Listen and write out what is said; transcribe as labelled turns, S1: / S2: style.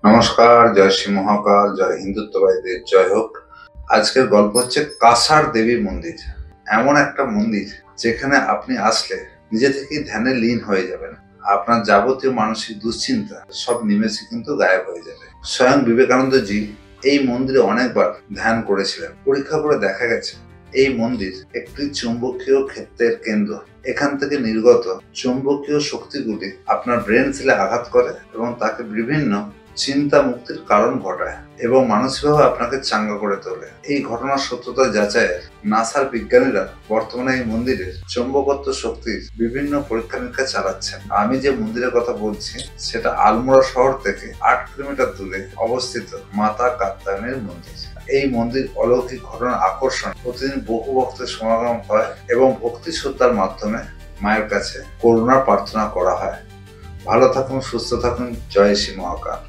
S1: নমস্কার, জয় শ্রী মহাকাল, জয় হিন্দুত্ববাদীদের জয় হোক। আজকের গল্প হচ্ছে কাসার দেবী মন্দির। এমন একটা মন্দির যেখানে আপনি আসলে নিজে থেকেই ধ্যানে লীন হয়ে যাবেন। আপনার যাবতীয় মানসিক দুশ্চিন্তা সব নিমেষে কিন্তু গায়েব হয়ে যাবে। স্বয়ং বিবেকানন্দ জি এই মন্দিরে অনেকবার ধ্যান করেছিলেন। পরীক্ষা করে দেখা গেছে এই মন্দির একটি চুম্বকীয় ক্ষেত্রের কেন্দ্র। এখান থেকে নির্গত চুম্বকীয় শক্তিগুলি আপনার ব্রেন সেলে আঘাত করে এবং তাকে বিভিন্ন চিন্তা মুক্তির কারণ ঘটায় এবং মানসিকভাবে আপনাকে চাঙ্গা করে তোলে। এই ঘটনার সত্যতা যাচাইয়ের নাসার বিজ্ঞানীরা বর্তমানে এই মন্দিরের চৌম্বকত্ব শক্তির বিভিন্ন পরীক্ষা নিরীক্ষা চালাচ্ছেন। আমি যে মন্দিরের কথা বলছি সেটা আলমোড়া শহর থেকে 8 কিলোমিটার দূরে অবস্থিত মাতা কাত্যায়নীর মন্দির। এই মন্দির অলৌকিক ঘটনার আকর্ষণ। প্রতিদিন বহু ভক্তের সমাগম হয় এবং ভক্তি শ্রদ্ধার মাধ্যমে মায়ের কাছে করুণার প্রার্থনা করা হয়। ভালো থাকুন, সুস্থ থাকুন, জয় শ্রী মহাকাল।